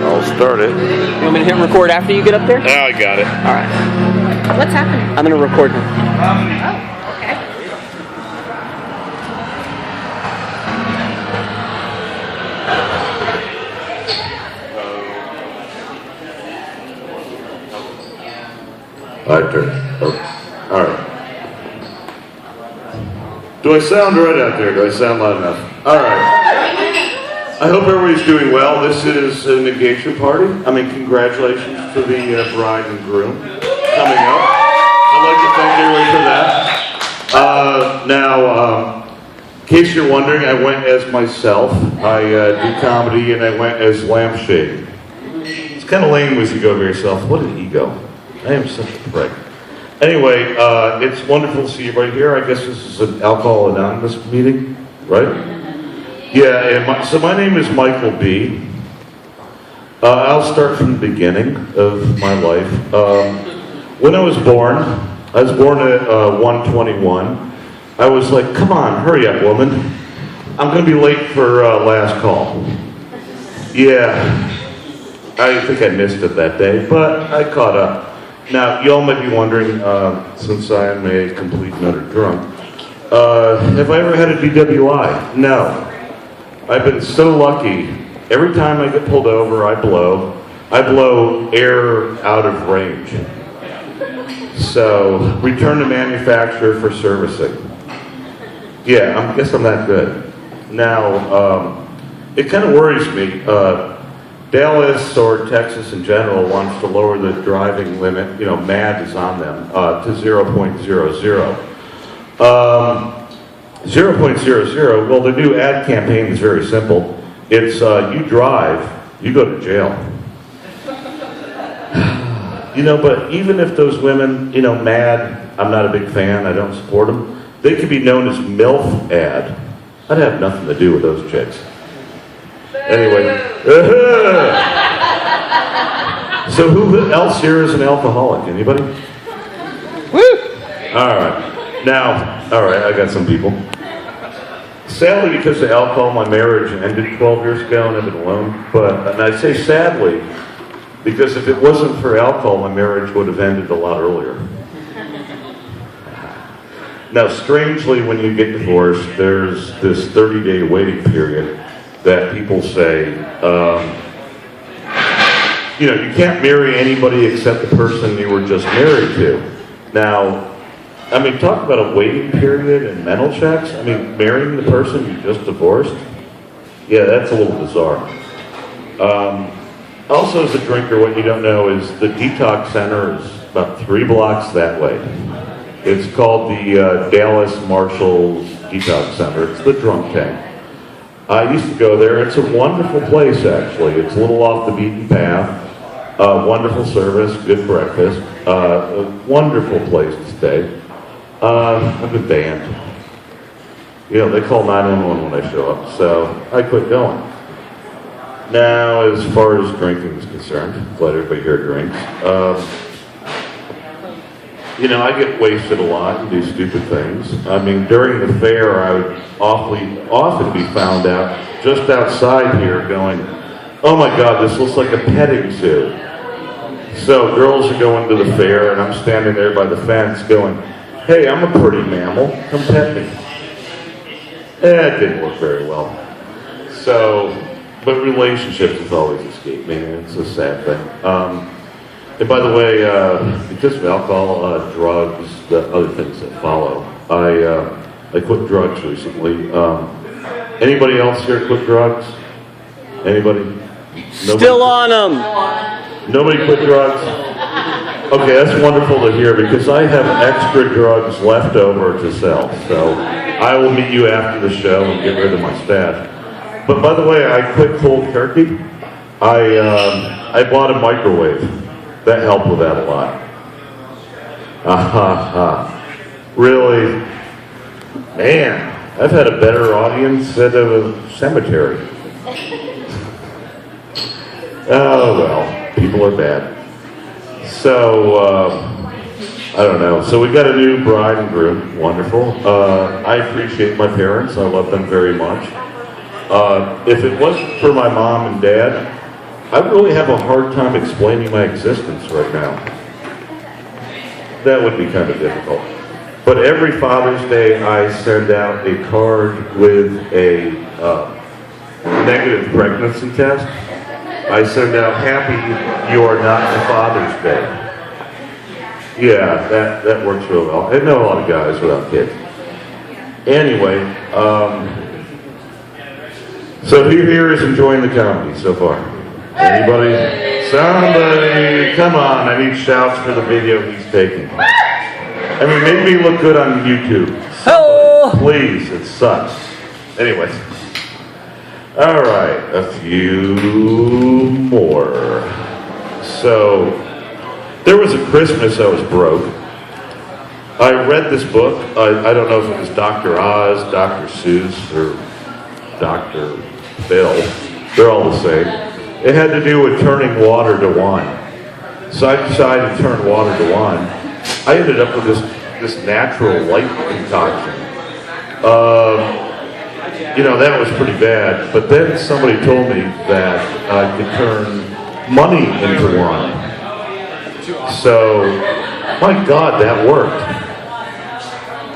I'll start it. You want me to hit record after you get up there? I got it. All right. What's happening? I'm going to record now. Oh, okay. I turn. Oh, all right. Do I sound right out there? Do I sound loud enough? All right. I hope everybody's doing well. This is an engagement party. I mean, congratulations to the bride and groom coming up. I'd like to thank everybody for that. Now, in case you're wondering, I went as myself. I do comedy, and I went as Lampshade. It's kind of lame as you go by yourself. What an ego. I am such a prick. Anyway, it's wonderful to see everybody here. I guess this is an Alcohol Anonymous meeting, right? Yeah, and so my name is Michael B. I'll start from the beginning of my life. When I was born at 1:21. I was like, come on, hurry up, woman. I'm going to be late for last call. Yeah, I think I missed it that day, but I caught up. Now, y'all might be wondering, since I am a complete and utter drunk, have I ever had a DWI? No. I've been so lucky. Every time I get pulled over, I blow air out of range. So, return to manufacturer for servicing. Yeah, I guess I'm that good. Now, it kind of worries me. Dallas or Texas in general wants to lower the driving limit, MAD is on them, to 0.00. 0.00, well, the new ad campaign is very simple. It's, you drive, you go to jail. But even if those women, MAD, I'm not a big fan, I don't support them, they could be known as MILF ad. I'd have nothing to do with those chicks. Anyway. So who else here is an alcoholic? Anybody? Woo! All right. Now, I got some people. Sadly, because of alcohol, my marriage ended 12 years ago and I've been alone. And I say sadly, because if it wasn't for alcohol, my marriage would have ended a lot earlier. Now, strangely, when you get divorced, there's this 30-day waiting period that people say, you can't marry anybody except the person you were just married to. Now, talk about a waiting period and mental checks. Marrying the person you just divorced, yeah, that's a little bizarre. Also, as a drinker, what you don't know is the detox center is about 3 blocks that way. It's called the Dallas Marshall's Detox Center. It's the drunk tank. I used to go there. It's a wonderful place, actually. It's a little off the beaten path. Wonderful service, good breakfast. A wonderful place to stay. A good band. They call 911 when I show up, so I quit going. Now, as far as drinking is concerned, glad everybody here drinks. I get wasted a lot and do stupid things. During the fair, I would often be found out just outside here going, oh my God, this looks like a petting zoo. So girls are going to the fair and I'm standing there by the fence going, hey, I'm a pretty mammal, come pet me. It didn't work very well. But relationships have always escaped me, and it's a sad thing. And by the way, because of alcohol, drugs, the other things that follow, I quit drugs recently. Anybody else here quit drugs? Anybody? Nobody? Still on them. Nobody quit drugs? Okay, that's wonderful to hear because I have extra drugs left over to sell. So I will meet you after the show and get rid of my stash. But by the way, I quit cold turkey. I bought a microwave. That helped with that a lot. Really? Man, I've had a better audience at a cemetery. Oh, well, people are bad. So, I don't know. So we got a new bride and groom. Wonderful. I appreciate my parents. I love them very much. If it wasn't for my mom and dad, I really have a hard time explaining my existence right now. That would be kind of difficult. But every Father's Day, I send out a card with a negative pregnancy test. I send out, happy you are not the Father's Day. Yeah, that works real well. I know a lot of guys without kids. Anyway, so who here is enjoying the comedy so far? Anybody? Somebody, come on, I need shouts for the video he's taking. I mean, make me look good on YouTube. Somebody, please, it sucks. Anyways. All right, a few more. So, there was a Christmas I was broke. I read this book. I don't know if it was Dr. Oz, Dr. Seuss, or Dr. Bill. They're all the same. It had to do with turning water to wine. So I decided to turn water to wine. I ended up with this natural light concoction. That was pretty bad. But then somebody told me that I could turn money into wine. So, my God, that worked.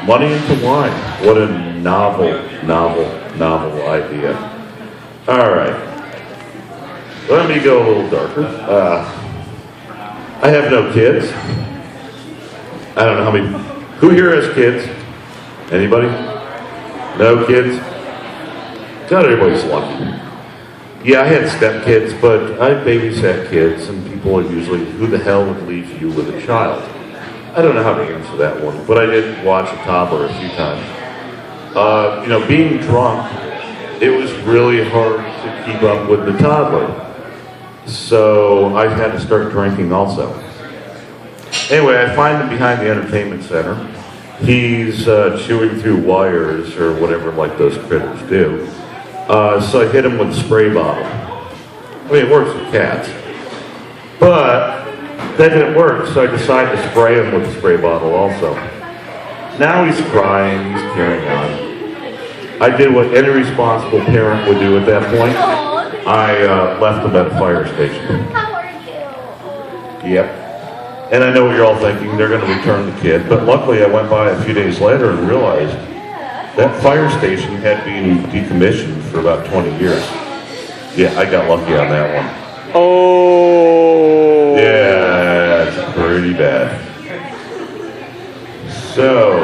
Money into wine. What a novel idea. All right. Let me go a little darker. I have no kids. I don't know how many. Who here has kids? Anybody? No kids? God, everybody's lucky. Yeah, I had stepkids, but I babysat kids, and people are usually, who the hell would leave you with a child? I don't know how to answer that one, but I did watch a toddler a few times. Being drunk, it was really hard to keep up with the toddler. So I had to start drinking also. Anyway, I find him behind the entertainment center. He's chewing through wires or whatever like those critters do. So I hit him with a spray bottle. I mean, it works with cats. But that didn't work, so I decided to spray him with a spray bottle also. Now he's crying, he's carrying on. I did what any responsible parent would do at that point. I left him at a fire station. Yep. And I know what you're all thinking, they're going to return the kid. But luckily I went by a few days later and realized that fire station had been decommissioned for about 20 years. Yeah, I got lucky on that one. Oh. Yeah, it's pretty bad. So,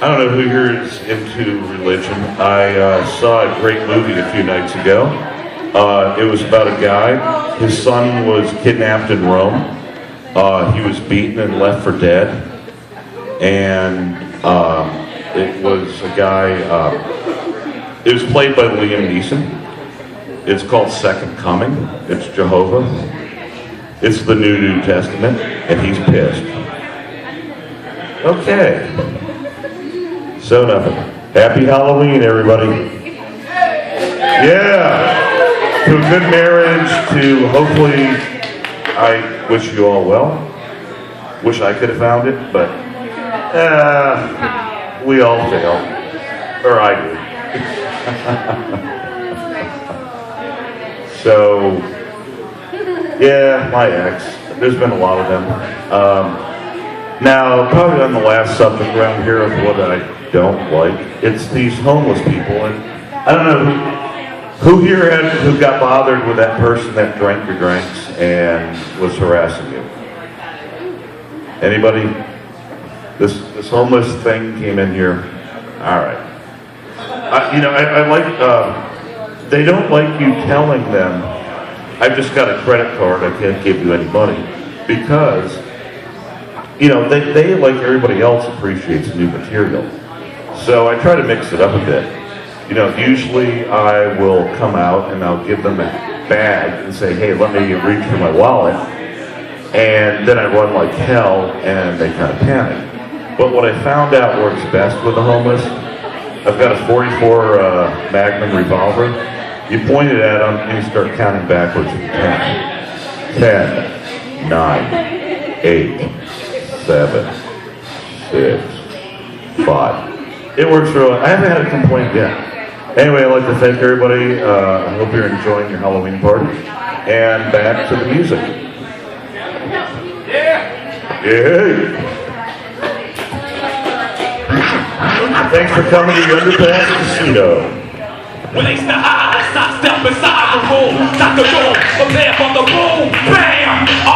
I don't know who here is into religion. I saw a great movie a few nights ago. It was about a guy. His son was kidnapped in Rome. He was beaten and left for dead. And it was a guy, it was played by Liam Neeson. It's called Second Coming. It's Jehovah. It's the New Testament, and he's pissed. Okay. So nothing. Happy Halloween, everybody. Yeah. To a good marriage, to hopefully, I wish you all well. Wish I could have found it, but we all fail. Or I do. So, yeah, my ex. There's been a lot of them. Now, probably on the last subject around here of what I don't like, it's these homeless people. And I don't know who here who got bothered with that person that drank your drinks and was harassing you. Anybody? This homeless thing came in here. All right. I like. They don't like you telling them, I've just got a credit card, I can't give you any money. Because, they like everybody else, appreciates new material. So I try to mix it up a bit. Usually I will come out and I'll give them a bag and say, hey, let me reach for my wallet. And then I run like hell and they kind of panic. But what I found out works best with the homeless, I've got a 44 Magnum revolver. You point it at them and you start counting backwards from 10. 10, 9, 8, 7, 6, 5. It works real well. I haven't had a complaint yet. Anyway, I'd like to thank everybody. I hope you're enjoying your Halloween party. And back to the music. Yeah. Thanks for coming to the Underpass Casino. When they step beside the room, knock the door, prepare for the boom, bam!